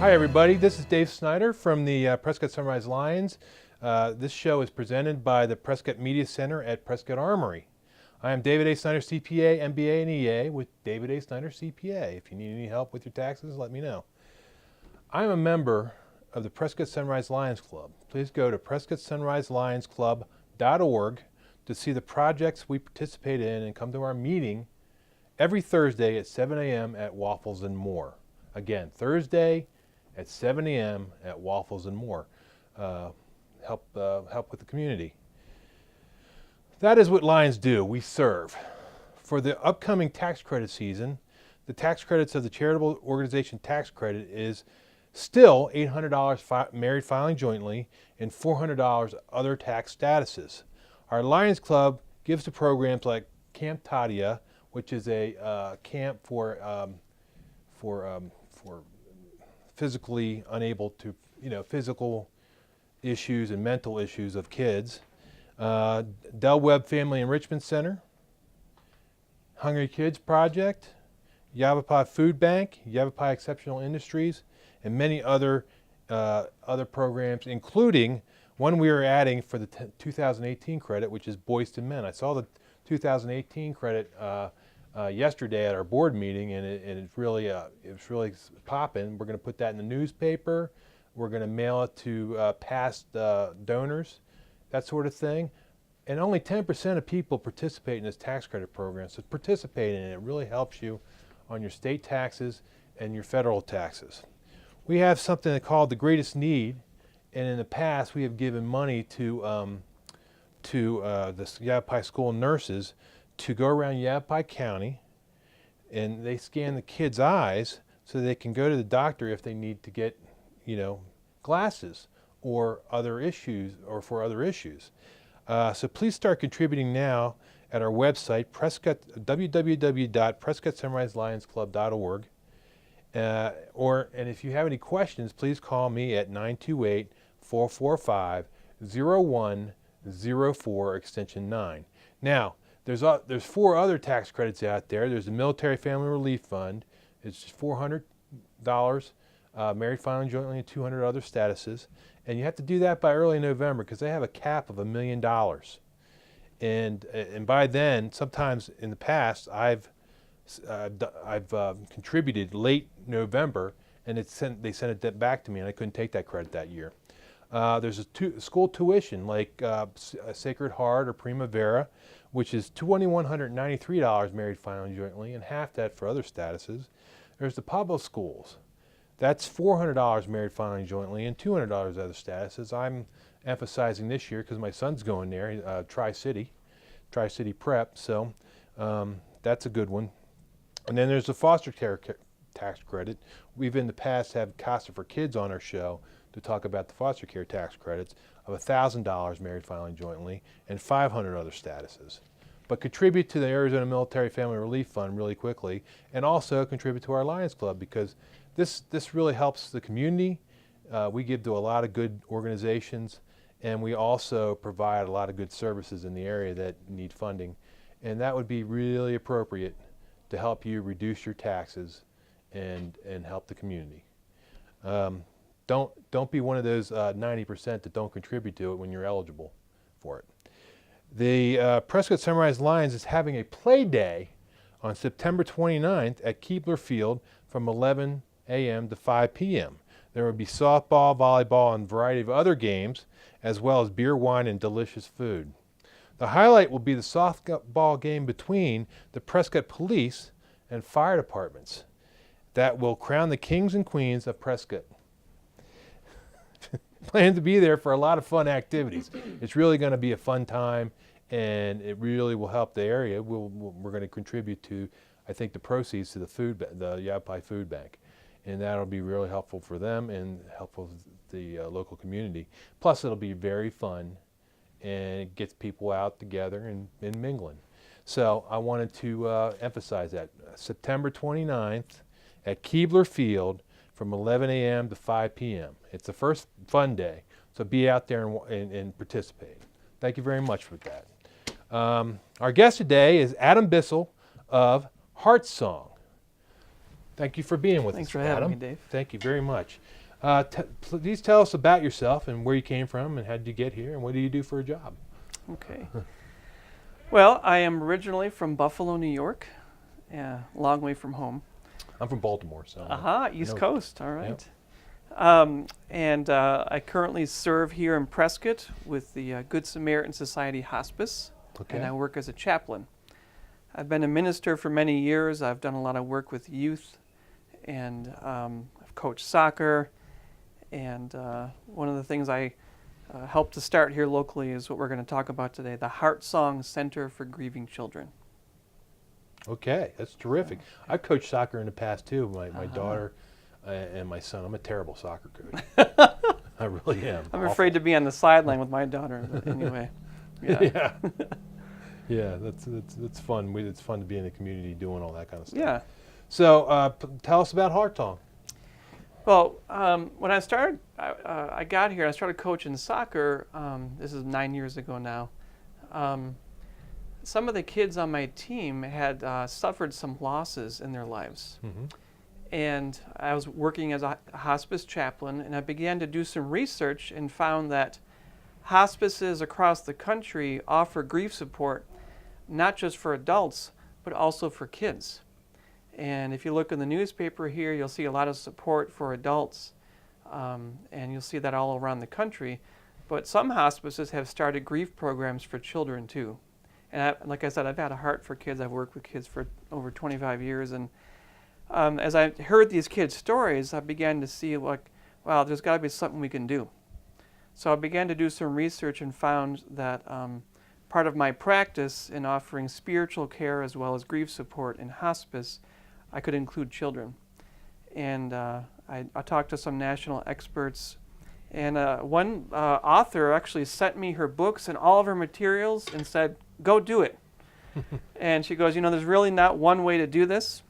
Hi everybody, this is Dave Snyder from the Prescott Sunrise Lions. This show is presented by the Prescott Media Center at Prescott Armory. I am David A. Snyder, CPA, MBA, and EA with David A. Snyder, CPA. If you need any help with your taxes, let me know. I'm a member of the Prescott Sunrise Lions Club. Please go to PrescottSunriseLionsClub.org to see the projects we participate in and come to our meeting every Thursday at 7 a.m. at Waffles and More. Again, Thursday at 7 a.m. at Waffles and More. Help with the community. That is what Lions do. We serve. For the upcoming tax credit season, the tax credits of the charitable organization tax credit is still $800 married filing jointly and $400 other tax statuses. Our Lions Club gives to programs like Camp Tadia, which is a camp for physically unable to, physical issues and mental issues of kids. Del Webb Family Enrichment Center, Hungry Kids Project, Yavapai Food Bank, Yavapai Exceptional Industries, and many other programs, including one we are adding for the 2018 credit, which is Boys to Men. I saw the 2018 credit yesterday at our board meeting, and it's really popping. We're going to put that in the newspaper. We're going to mail it to past donors, that sort of thing. And only 10% of people participate in this tax credit program. So participate in it. It really helps you on your state taxes and your federal taxes. We have something called the Greatest Need, and in the past we have given money to the Yavapai School nurses to go around Yavapai County, and they scan the kids' eyes so they can go to the doctor if they need to get, glasses or other issues for other issues. So please start contributing now at our website, www.PrescottSunriseLionsClub.org. And if you have any questions, please call me at 928-445-0104 extension 9. Now, there's 4 other tax credits out there. There's the Military Family Relief Fund. It's $400 married filing jointly and 200 other statuses. And you have to do that by early November because they have a cap of $1 million. And by then, sometimes in the past, I've contributed late November, and they sent it back to me, and I couldn't take that credit that year. There's a school tuition like Sacred Heart or Primavera, which is $2,193 married filing jointly, and half that for other statuses. There's the public schools. That's $400 married filing jointly and $200 other statuses. I'm emphasizing this year because my son's going there, Tri-City Prep, so that's a good one. And then there's the foster care tax credit. We've in the past had Casa for Kids on our show to talk about the foster care tax credits of $1,000 married filing jointly and 500 other statuses. But contribute to the Arizona Military Family Relief Fund really quickly, and also contribute to our Lions Club because this really helps the community. We give to a lot of good organizations, and we also provide a lot of good services in the area that need funding, and that would be really appropriate to help you reduce your taxes and help the community. Don't be one of those 90% that don't contribute to it when you're eligible for it. The Prescott Sunrise Lions is having a play day on September 29th at Keebler Field from 11 a.m. to 5 p.m. There will be softball, volleyball, and a variety of other games, as well as beer, wine, and delicious food. The highlight will be the softball game between the Prescott Police and Fire Departments that will crown the kings and queens of Prescott. Plan to be there for a lot of fun activities. It's really going to be a fun time, and it really will help the area. We're going to contribute to, I think, the proceeds to the Yavapai Food Bank, and that'll be really helpful for them and helpful to the local community. Plus, it'll be very fun, and it gets people out together and mingling. So I wanted to emphasize that. September 29th at Keebler Field from 11 a.m. to 5 p.m. It's the first fun day, so be out there and participate. Thank you very much for that. Our guest today is Adam Bissell of Heart Song. Thank you for being with Thanks us, for Adam. having me, Dave. Thank you very much. Please tell us about yourself and where you came from and how did you get here and what do you do for a job? Okay. Well, I am originally from Buffalo, New York, a long way from home. I'm from Baltimore, so. East Coast, all right. Yep. I currently serve here in Prescott with the Good Samaritan Society Hospice, Okay. and I work as a chaplain. I've been a minister for many years. I've done a lot of work with youth, and I've coached soccer, and one of the things I helped to start here locally is what we're going to talk about today, the Heart Song Center for Grieving Children. Okay, that's terrific. I've coached soccer in the past too. My daughter and my son. I'm a terrible soccer coach. I really am. I'm afraid to be on the sideline with my daughter, but anyway. Yeah. Yeah, that's fun. It's fun to be in the community doing all that kind of stuff. Yeah. So tell us about Heart Song. Well, when I started, I got here, I started coaching soccer, this is 9 years ago now. Some of the kids on my team had suffered some losses in their lives. Mm-hmm. And I was working as a hospice chaplain, and I began to do some research and found that hospices across the country offer grief support, not just for adults, but also for kids. And if you look in the newspaper here, you'll see a lot of support for adults, and you'll see that all around the country. But some hospices have started grief programs for children too. And like I said, I've had a heart for kids. I've worked with kids for over 25 years. And as I heard these kids' stories, I began to see, like, wow, there's got to be something we can do. So I began to do some research and found that part of my practice in offering spiritual care as well as grief support in hospice, I could include children. And I talked to some national experts, and one author actually sent me her books and all of her materials and said, go do it. And she goes, there's really not one way to do this.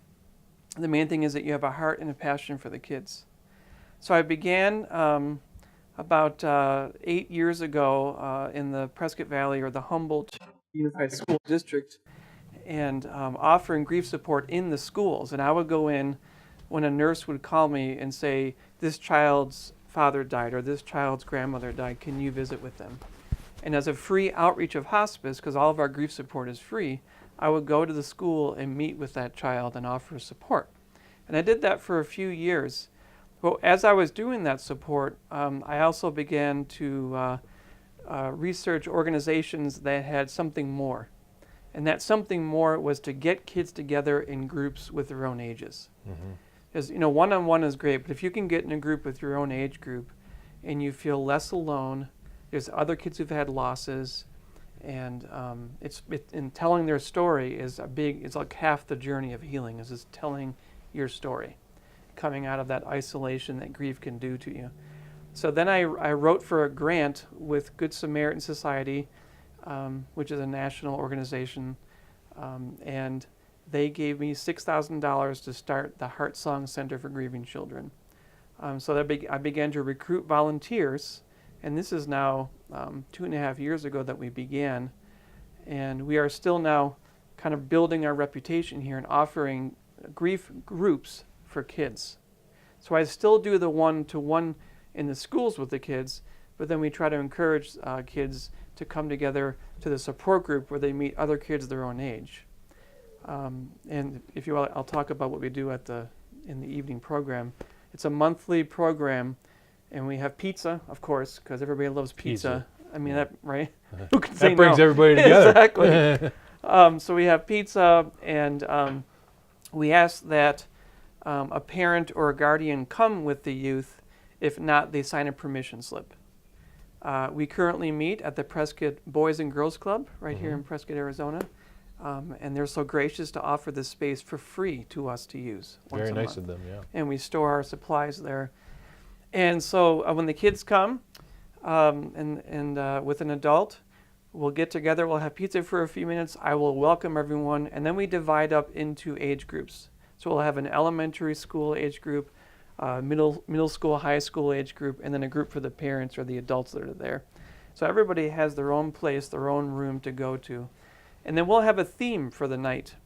The main thing is that you have a heart and a passion for the kids. So I began about 8 years ago in the Prescott Valley, or the Humboldt Unified School District, and offering grief support in the schools. And I would go in when a nurse would call me and say, this child's father died or this child's grandmother died, can you visit with them? And as a free outreach of hospice, because all of our grief support is free, I would go to the school and meet with that child and offer support. And I did that for a few years. Well, as I was doing that support, I also began to research organizations that had something more. And that something more was to get kids together in groups with their own ages. Because, one-on-one is great, but if you can get in a group with your own age group and you feel less alone, there's other kids who've had losses, and in telling their story is it's like half the journey of healing, is just telling your story, coming out of that isolation that grief can do to you. So then I wrote for a grant with Good Samaritan Society, which is a national organization, and they gave me $6,000 to start the Heart Song Center for Grieving Children. So I began to recruit volunteers, and this is now 2.5 years ago that we began, and we are still now kind of building our reputation here and offering grief groups for kids. So I still do the one-to-one in the schools with the kids, but then we try to encourage kids to come together to the support group where they meet other kids their own age. And if you will, I'll talk about what we do in the evening program. It's a monthly program, and we have pizza, of course, because everybody loves pizza. I mean, that, right? Who can say no? That brings everybody together. Exactly. So we have pizza, and we ask that a parent or a guardian come with the youth. If not, they sign a permission slip. We currently meet at the Prescott Boys and Girls Club right here in Prescott, Arizona. And they're so gracious to offer this space for free to us to use once a month. Very nice of them, yeah. And we store our supplies there. And so when the kids come and with an adult, we'll get together, we'll have pizza for a few minutes, I will welcome everyone, and then we divide up into age groups. So we'll have an elementary school age group, middle school, high school age group, and then a group for the parents or the adults that are there. So everybody has their own place, their own room to go to. And then we'll have a theme for the night.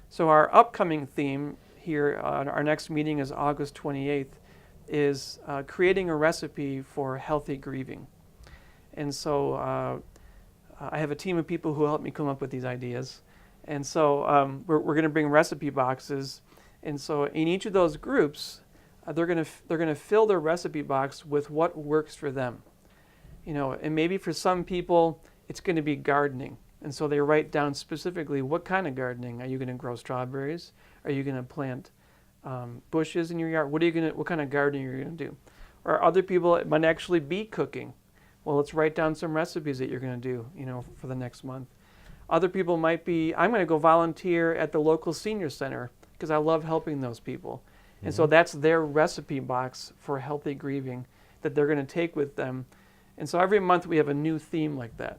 So our upcoming theme here, our next meeting is August 28th, is creating a recipe for healthy grieving. And so I have a team of people who help me come up with these ideas. And so we're going to bring recipe boxes. And so in each of those groups, they're going to fill their recipe box with what works for them. And maybe for some people, it's going to be gardening. And so they write down specifically what kind of gardening. Are you going to grow strawberries? Are you going to plant bushes in your yard? What kind of gardening are you going to do? Or other people, it might actually be cooking. Well, let's write down some recipes that you're going to do, for the next month. Other people might be, I'm going to go volunteer at the local senior center because I love helping those people. Mm-hmm. And so that's their recipe box for healthy grieving that they're going to take with them. And so every month we have a new theme like that.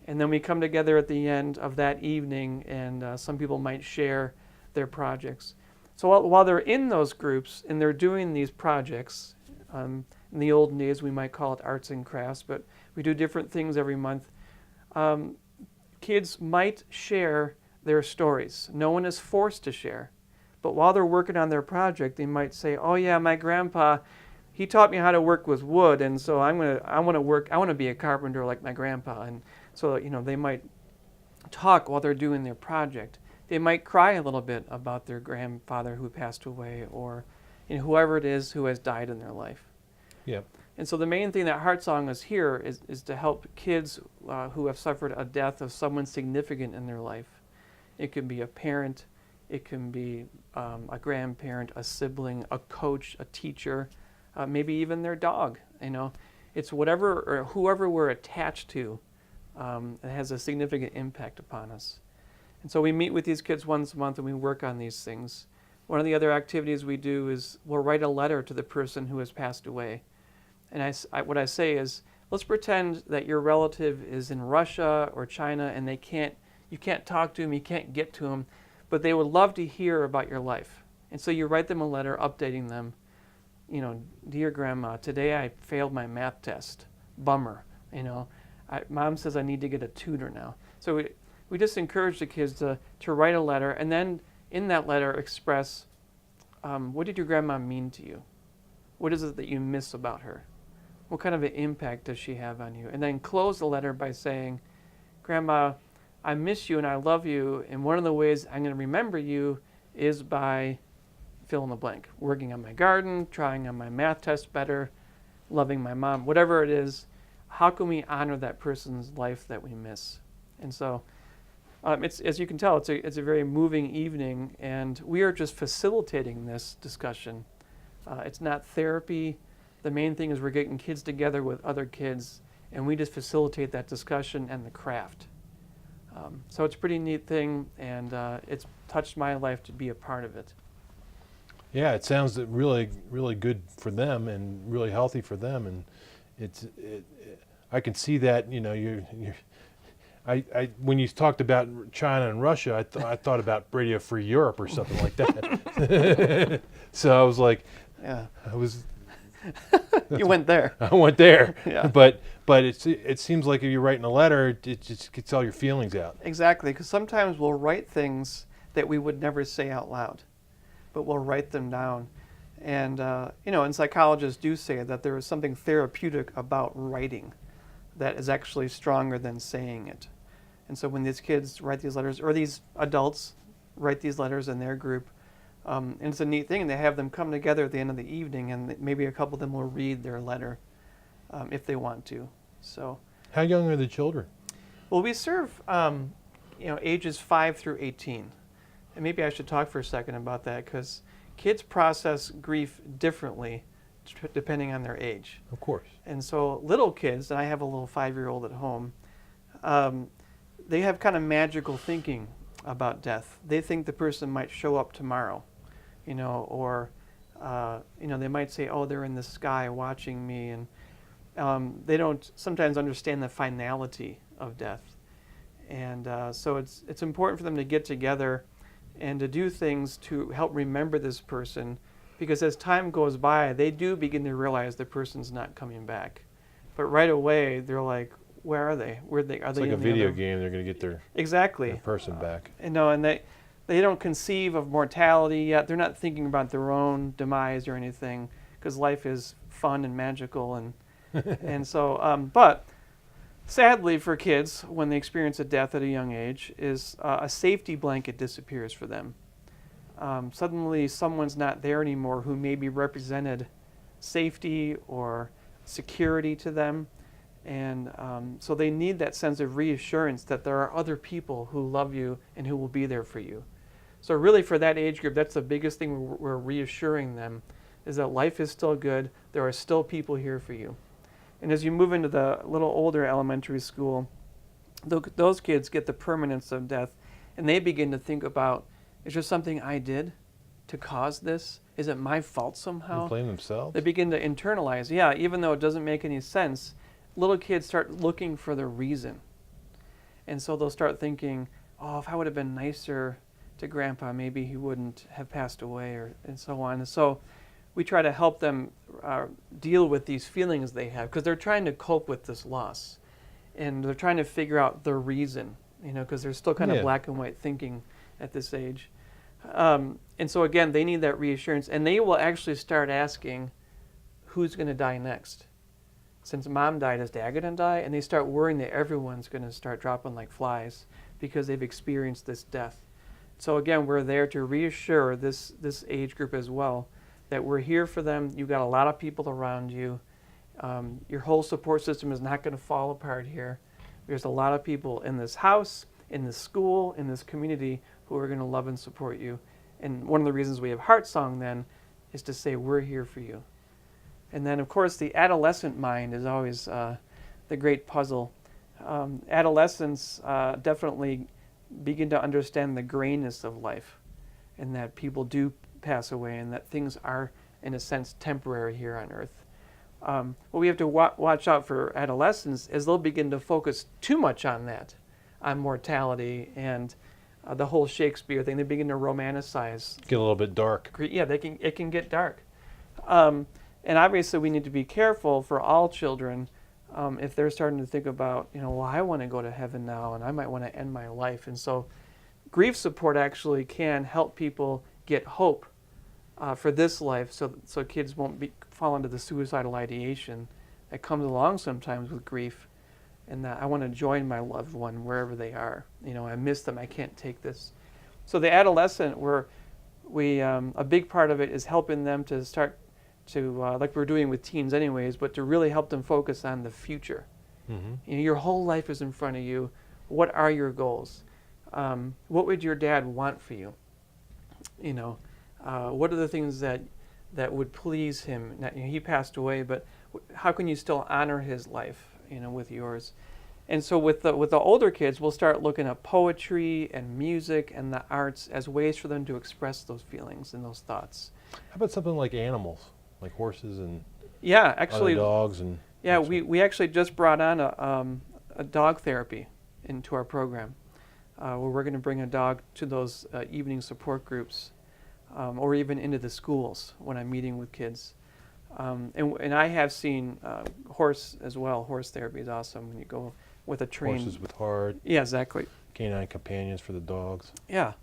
And then we come together at the end of that evening, and some people might share their projects. So while they're in those groups and they're doing these projects, in the olden days we might call it arts and crafts, but we do different things every month. Kids might share their stories. No one is forced to share. But while they're working on their project, they might say, oh yeah, my grandpa, he taught me how to work with wood, and so I want to be a carpenter like my grandpa. And so, they might talk while they're doing their project. They might cry a little bit about their grandfather who passed away, or whoever it is who has died in their life. Yep. And so the main thing that Heart Song is here is to help kids who have suffered a death of someone significant in their life. It can be a parent, it can be a grandparent, a sibling, a coach, a teacher, maybe even their dog. It's whatever or whoever we're attached to that has a significant impact upon us. And so we meet with these kids once a month and we work on these things. One of the other activities we do is we'll write a letter to the person who has passed away. And what I say is, let's pretend that your relative is in Russia or China and you can't talk to him, you can't get to him, but they would love to hear about your life. And so you write them a letter updating them. Dear Grandma, today I failed my math test. Bummer. Mom says I need to get a tutor now. So we just encourage the kids to write a letter, and then in that letter express, what did your grandma mean to you? What is it that you miss about her? What kind of an impact does she have on you? And then close the letter by saying, Grandma, I miss you and I love you, and one of the ways I'm going to remember you is by fill in the blank. Working on my garden, trying on my math test better, loving my mom, whatever it is. How can we honor that person's life that we miss? And so, it's, as you can tell, it's a very moving evening, and we are just facilitating this discussion. It's not therapy. The main thing is we're getting kids together with other kids, and we just facilitate that discussion and the craft. So it's a pretty neat thing, and it's touched my life to be a part of it. Yeah, it sounds really, really good for them and really healthy for them, and I can see that. When you talked about China and Russia, I thought about Radio Free Europe or something like that. So I was like, yeah, You went there. I went there. Yeah. But it seems like if you're writing a letter, it just gets all your feelings out. Exactly, because sometimes we'll write things that we would never say out loud, but we'll write them down. And, and psychologists do say that there is something therapeutic about writing that is actually stronger than saying it. And so when these kids write these letters, or these adults write these letters in their group, and it's a neat thing. They have them come together at the end of the evening, and maybe a couple of them will read their letter if they want to. So, how young are the children? Well, we serve ages 5 through 18, and maybe I should talk for a second about that, because kids process grief differently depending on their age. Of course. And so little kids, and I have a little 5-year-old at home, they have kind of magical thinking about death. They think the person might show up tomorrow, or they might say, oh, they're in the sky watching me, and they don't sometimes understand the finality of death. And so it's important for them to get together and to do things to help remember this person, because as time goes by, they do begin to realize the person's not coming back. But right away, they're like, where are they? Where are they? Are it's they like in a the video other... game. They're going to get their exactly person back. And they don't conceive of mortality yet. They're not thinking about their own demise or anything, because life is fun and magical, and so. But sadly for kids, when they experience a death at a young age, is a safety blanket disappears for them. Suddenly, someone's not there anymore who maybe represented safety or security to them, and so they need that sense of reassurance that there are other people who love you and who will be there for you. So really, for that age group, that's the biggest thing we're reassuring them, is that life is still good. There are still people here for you. And as you move into the little older elementary school, those kids get the permanence of death, and they begin to think about, is there something I did to cause this? Is it my fault somehow? They blame themselves? They begin to internalize. Yeah, even though it doesn't make any sense, little kids start looking for the reason. And so they'll start thinking, oh, if I would have been nicer to Grandpa, maybe he wouldn't have passed away, and so on. And so we try to help them deal with these feelings they have, because they're trying to cope with this loss. And they're trying to figure out the reason, because they're still kind of black and white thinking at this age. And so again, they need that reassurance, and they will actually start asking, who's going to die next? Since Mom died, is Dad going to die? And they start worrying that everyone's going to start dropping like flies because they've experienced this death. So again, we're there to reassure this age group as well, that we're here for them. You've got a lot of people around you. Your whole support system is not going to fall apart here. There's a lot of people in this house, in this school, in this community who are going to love and support you. And one of the reasons we have Heart Song then is to say, we're here for you. And then, of course, the adolescent mind is always the great puzzle. Adolescents definitely begin to understand the grayness of life, and that people do pass away, and that things are, in a sense, temporary here on earth. What we have to watch out for adolescents is they'll begin to focus too much on that, on mortality and the whole Shakespeare thing. They begin to romanticize. Get a little bit dark. Yeah, it can get dark. And obviously we need to be careful for all children if they're starting to think about, well, I want to go to heaven now, and I might want to end my life. And so grief support actually can help people get hope for this life, so kids won't fall into the suicidal ideation that comes along sometimes with grief, and that I want to join my loved one wherever they are. I miss them. I can't take this. So the adolescent, a big part of it is helping them to start to, like we're doing with teens anyways, but to really help them focus on the future. Mm-hmm. Your whole life is in front of you. What are your goals? What would your dad want for you? What are the things that would please him? Now, he passed away, but how can you still honor his life, with yours? And so with the older kids, we'll start looking at poetry and music and the arts as ways for them to express those feelings and those thoughts. How about something like animals, like horses and actually other dogs and we actually just brought on a dog therapy into our program, where we're going to bring a dog to those evening support groups, or even into the schools when I'm meeting with kids. And I have seen horse as well. Horse therapy is awesome when you go with a trained... Horses with heart. Yeah, exactly. Canine companions for the dogs. Yeah.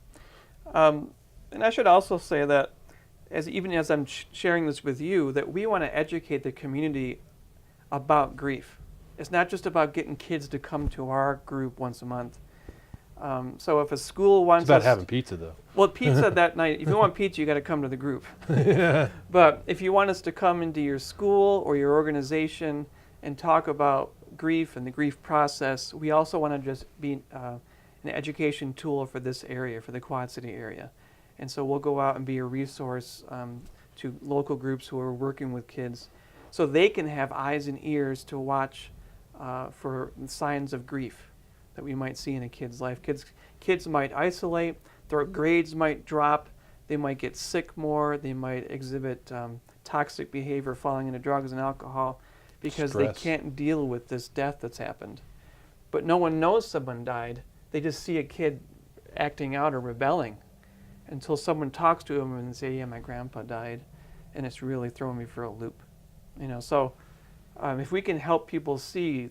And I should also say that even as I'm sharing this with you, that we want to educate the community about grief. It's not just about getting kids to come to our group once a month. So if a school wants it's about having pizza, though. Well, pizza that night. If you want pizza, you got to come to the group. Yeah. But if you want us to come into your school or your organization and talk about grief and the grief process, we also want to just be an education tool for this area, for the Quad City area. And so we'll go out and be a resource to local groups who are working with kids, so they can have eyes and ears to watch for signs of grief that we might see in a kid's life. Kids might isolate, their grades might drop, they might get sick more, they might exhibit toxic behavior, falling into drugs and alcohol, because Stress. They can't deal with this death that's happened. But no one knows someone died. They just see a kid acting out or rebelling until someone talks to them and say, yeah, my grandpa died, and it's really throwing me for a loop. So if we can help people see,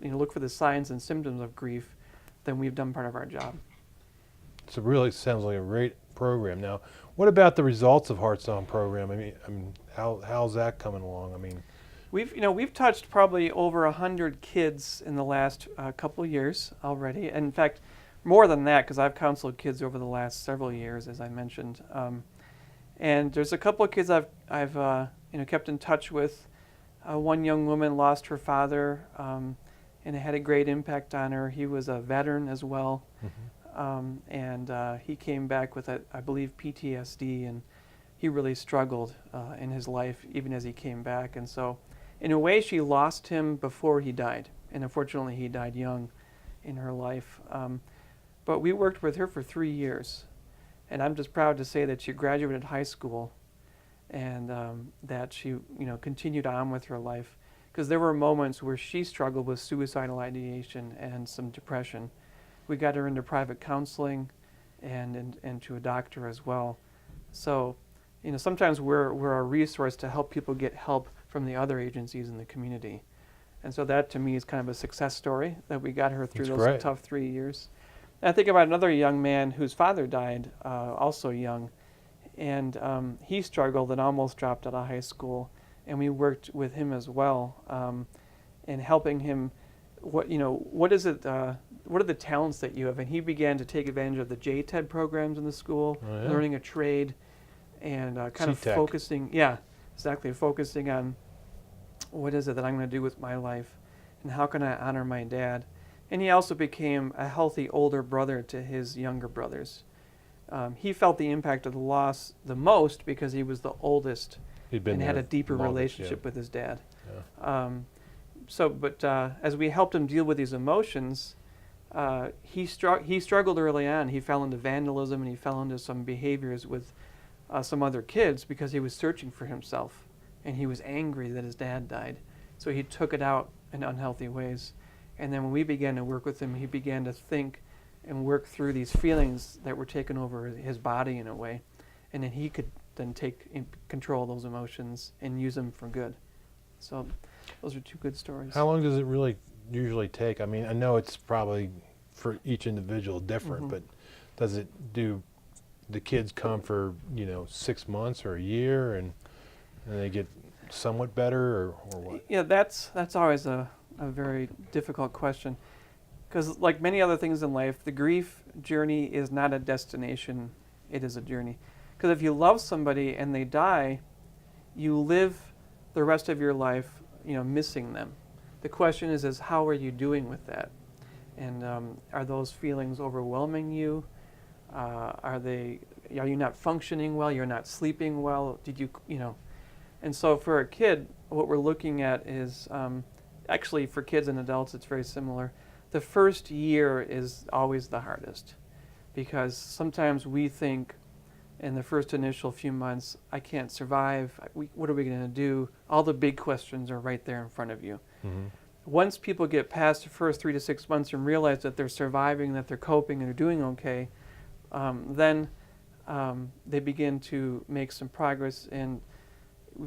look for the signs and symptoms of grief, then we've done part of our job. So it really sounds like a great program. Now, what about the results of Heart Zone program? How's that coming along? We've touched probably over 100 kids in the last couple years already. And in fact, more than that, because I've counseled kids over the last several years, as I mentioned. And there's a couple of kids I've kept in touch with. One young woman lost her father, and it had a great impact on her. He was a veteran as well, and he came back with, I believe, PTSD, and he really struggled in his life even as he came back. And so, in a way, she lost him before he died, and unfortunately, he died young in her life. But we worked with her for 3 years, and I'm just proud to say that she graduated high school, and that she, continued on with her life, because there were moments where she struggled with suicidal ideation and some depression. We got her into private counseling, and to a doctor as well. So, sometimes we're a resource to help people get help from the other agencies in the community, and so that to me is kind of a success story that we got her through those tough 3 years. And I think about another young man whose father died, also young. And he struggled and almost dropped out of high school, and we worked with him as well, in helping him. What is it? What are the talents that you have? And he began to take advantage of the JTED programs in the school, learning a trade, and kind of focusing. Yeah, exactly, focusing on what is it that I'm going to do with my life, and how can I honor my dad. And he also became a healthy older brother to his younger brothers. He felt the impact of the loss the most because he was the oldest and had a deeper relationship with his dad. Yeah. As we helped him deal with these emotions, he struggled early on. He fell into vandalism, and he fell into some behaviors with some other kids because he was searching for himself, and he was angry that his dad died. So he took it out in unhealthy ways. And then when we began to work with him, he began to think and work through these feelings that were taking over his body in a way. And then he could then take control of those emotions and use them for good. So those are two good stories. How long does it really usually take? I know it's probably for each individual different, but do the kids come for 6 months or a year, and they get somewhat better, or what? Yeah, that's always a very difficult question, because like many other things in life, the grief journey is not a destination, it is a journey. Because if you love somebody and they die, you live the rest of your life missing them. The question is how are you doing with that? And are those feelings overwhelming you? Are you not functioning well? You're not sleeping well? And so for a kid, what we're looking at is, actually for kids and adults, it's very similar. The first year is always the hardest, because sometimes we think in the first initial few months, I can't survive. What are we going to do? All the big questions are right there in front of you. Mm-hmm. Once people get past the first 3 to 6 months and realize that they're surviving, that they're coping, and they're doing okay, then they begin to make some progress. And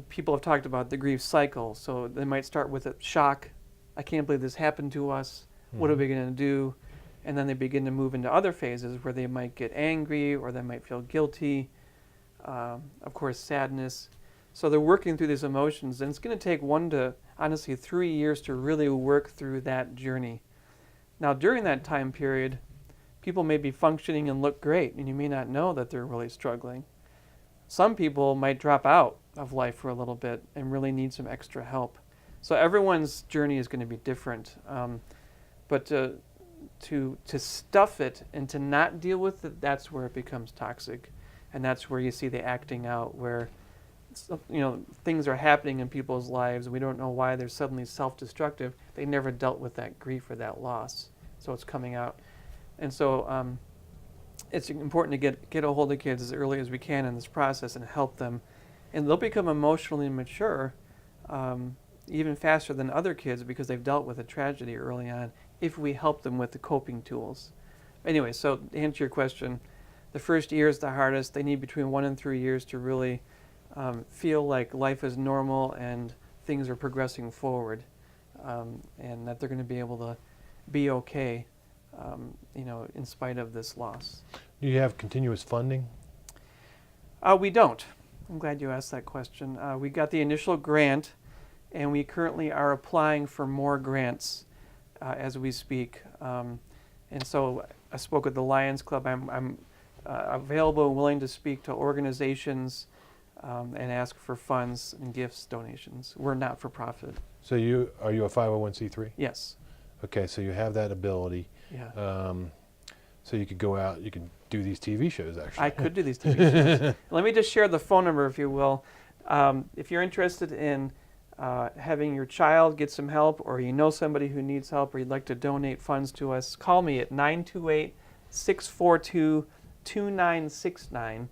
people have talked about the grief cycle. So they might start with a shock. I can't believe this happened to us. What are we going to do? And then they begin to move into other phases where they might get angry, or they might feel guilty, of course, sadness. So they're working through these emotions, and it's going to take 1 to, honestly, 3 years to really work through that journey. Now, during that time period, people may be functioning and look great, and you may not know that they're really struggling. Some people might drop out of life for a little bit and really need some extra help. So everyone's journey is going to be different. But to stuff it and to not deal with it, that's where it becomes toxic. And that's where you see the acting out, where things are happening in people's lives, and we don't know why they're suddenly self-destructive. They never dealt with that grief or that loss, so it's coming out. And so it's important to get a hold of kids as early as we can in this process and help them. And they'll become emotionally mature even faster than other kids, because they've dealt with a tragedy early on, if we help them with the coping tools. Anyway, so to answer your question, the first year is the hardest. They need between 1 and 3 years to really feel like life is normal and things are progressing forward, and that they're going to be able to be okay in spite of this loss. Do you have continuous funding? We don't. I'm glad you asked that question. We got the initial grant, and we currently are applying for more grants as we speak. And so I spoke with the Lions Club. I'm available and willing to speak to organizations and ask for funds and gifts, donations. We're not for profit. So are you a 501c3? Yes. Okay, so you have that ability. Yeah. So you could go out, you could do these TV shows actually. I could do these TV shows. Let me just share the phone number, if you will. If you're interested in having your child get some help, or you know somebody who needs help, or you'd like to donate funds to us, call me at 928-642-2969.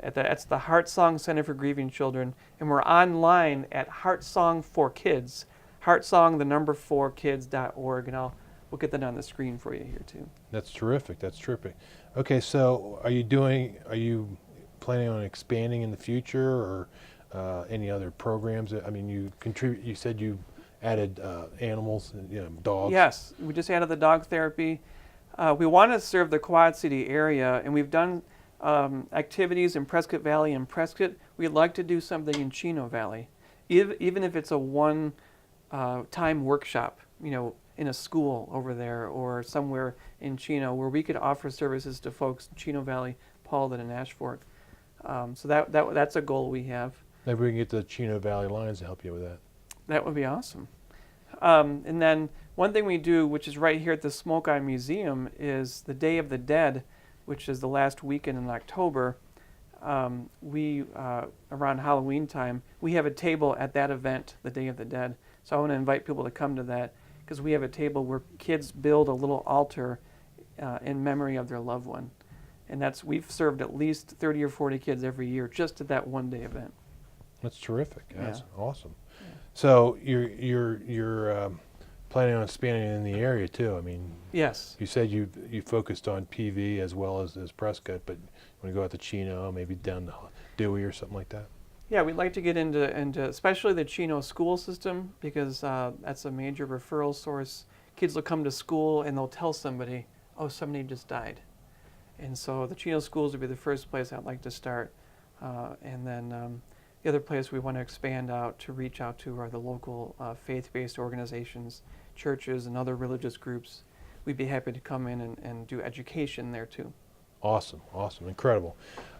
That's the Heart Song Center for Grieving Children. And we're online at Heart Song for Kids, heartsong4kids.org, and we'll get that on the screen for you here too. That's terrific. That's terrific. Okay, so are you planning on expanding in the future, or any other programs? I mean, you said you added animals, and, dogs. Yes, we just added the dog therapy. We want to serve the Quad City area, and we've done activities in Prescott Valley and Prescott. We'd like to do something in Chino Valley, even if it's a one-time workshop, in a school over there or somewhere in Chino, where we could offer services to folks in Chino Valley, Paulden, and Ashford. So that's a goal we have. Maybe we can get the Chino Valley Lions to help you with that. That would be awesome. And then one thing we do, which is right here at the Smoke Eye Museum, is the Day of the Dead, which is the last weekend in October. We around Halloween time, we have a table at that event, the Day of the Dead. So I want to invite people to come to that, because we have a table where kids build a little altar in memory of their loved one. And we've served at least 30 or 40 kids every year just at that one-day event. That's terrific. That's awesome. Yeah. So you're planning on expanding in the area too. I mean, yes. You said you focused on PV as well as Prescott, but you want to go out to Chino, maybe down to Dewey or something like that? Yeah, we'd like to get into especially the Chino school system, because that's a major referral source. Kids will come to school and they'll tell somebody, oh, somebody just died. And so the Chino schools would be the first place I'd like to start. And then the other place we want to expand out to reach out to are the local faith-based organizations, churches, and other religious groups. We'd be happy to come in and do education there too. Awesome, awesome, incredible.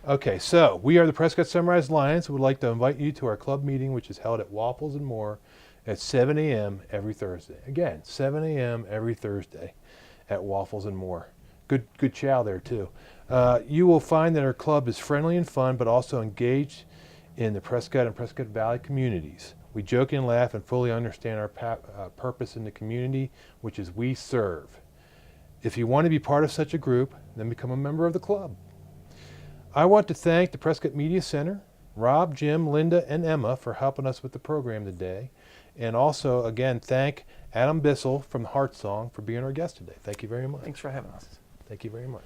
Okay, so we are the Prescott Sunrise Lions. We would like to invite you to our club meeting, which is held at Waffles and More at 7 a.m. every Thursday. Again, 7 a.m. every Thursday at Waffles and More. Good chow there too. You will find that our club is friendly and fun, but also engaged in the Prescott and Prescott Valley communities. We joke and laugh and fully understand our purpose in the community, which is we serve. If you want to be part of such a group, then become a member of the club. I want to thank the Prescott Media Center, Rob, Jim, Linda, and Emma for helping us with the program today. And also, again, thank Adam Bissell from the Heart Song for being our guest today. Thank you very much. Thanks for having us. Thank you very much.